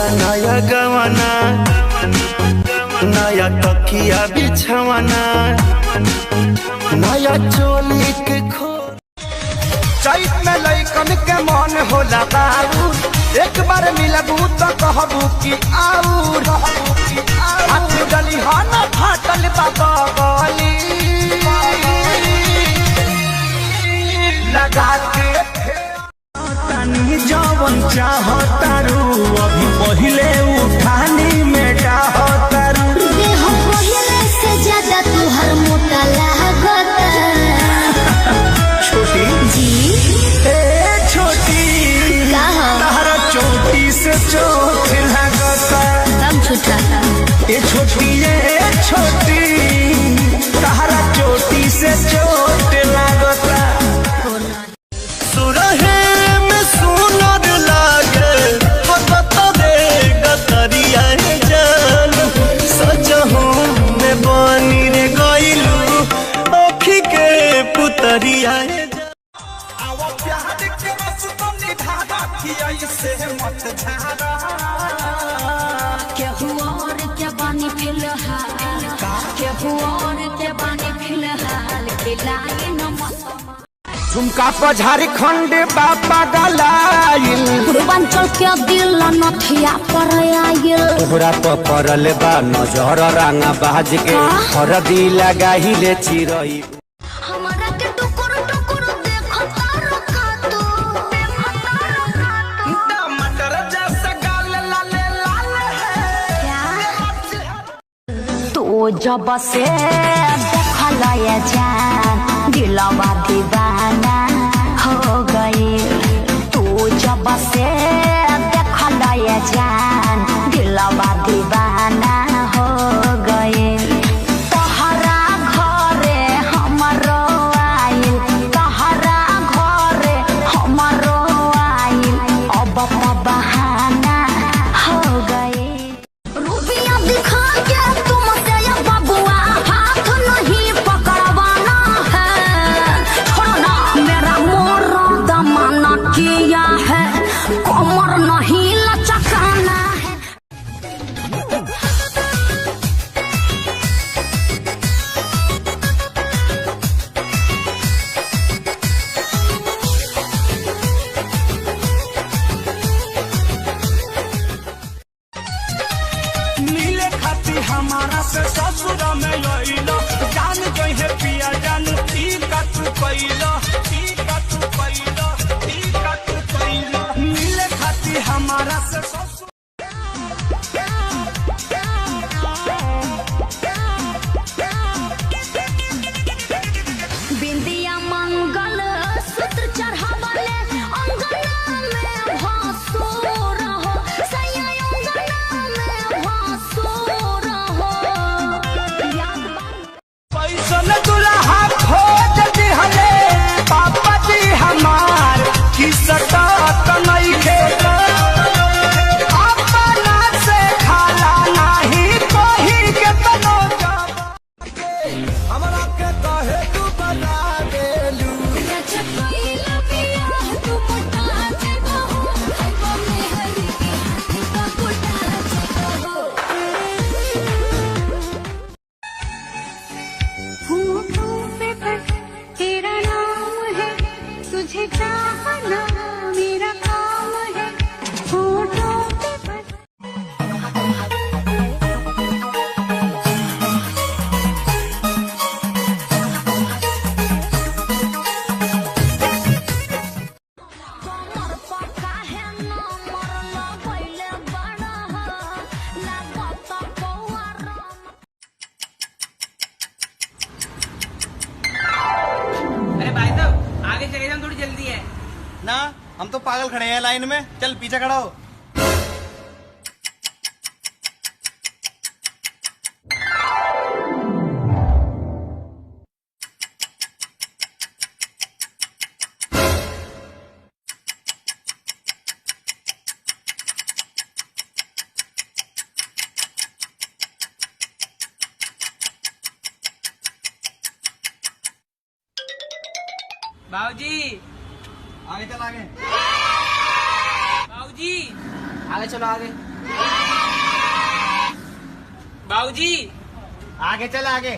होला नया गवाना, नया तकिया बिछवाना, नया चोली के खो। चैत में लइकन के मन होला बाबू, एक बार मिलबू तो कहबू की आऊर। हाथ डली हाना फाटल बाबा गली लगा के तानी जवन चाहतारू, अभी पहिले उठानी में चाहतारू। देह पहिले से ज्यादा तुहर मोटा लागता। छोटी जी ए छोटी तारा चोटी से चोट लगता। कम छुटा ए छोटी छोटी तारा चोटी से चोट लगता। सुरहे में सुनर लागे हकत दे गतरिया जान, सजहू में बनी रे गइलू अखी के पुतरिया। केहू और के बानी फिलहाल, केहू और के बानी फिलहाल, खिलाए न मौसम। झुमका पर झारखंड बाबा गलाइल, पूर्वांचल के दिल नथिया पर आइल। तोहरा पर पड़ल बा नजर रांगा बाज के, हरदी लगाहिले चिरई। हमरा के टुकुर टुकुर देखता रखा तू, टमाटर जैसा गाल लाले लाल है। तू जब से देखल ये जान, दिलवा दीवाना हो गई। तू जब से देखल ये जान, दिलवा दीवाना हो गई। तहरा घरे हमरो आइल, तहरा घरे हमरो आइल, अब बहाना हो गई। रुपया दिखा के तुमसे ये बबुआ हाथ नहीं पकड़वाना है। छोड़ो ना मेरा मोरा दमाना किया है, कमर नहीं लचकाना है। मिले खाती हमारा से ससुर में लइलो, जान गई है पिया जान ई कत कइलो, ई कत कइलो, ई कत कइलो। मिले खाती हमारा से ससुर। बिंदिया मंगल सूत्र चढ़ावले अंगना में भासुर हो, सैया अंगना में भासुर हो। याद पैसन दुल्हा खोज दिहले पापा जी हमार, किसका तनई के अपना से खाला नहीं कोही के तनो जब हमरा के कहे तू बना देलू। चपैला पिया तू मोटा जेबो, खाइबो मेहरी तू तो कोटा जेबो। होठों पे बस तेरा नाम है, तुझे चाहना मेरा काम है। होठों पे बस कमर पका है ना मरला पहले बड़ा लागत पौरा। अरे भाई साहब आगे चले जाओ, थोड़ी जल्दी है ना। हम तो पागल खड़े हैं लाइन में, चल पीछे खड़ा हो। बाबूजी आगे चल आगे। बाबूजी आगे चलो आगे। बाबूजी आगे चल आगे।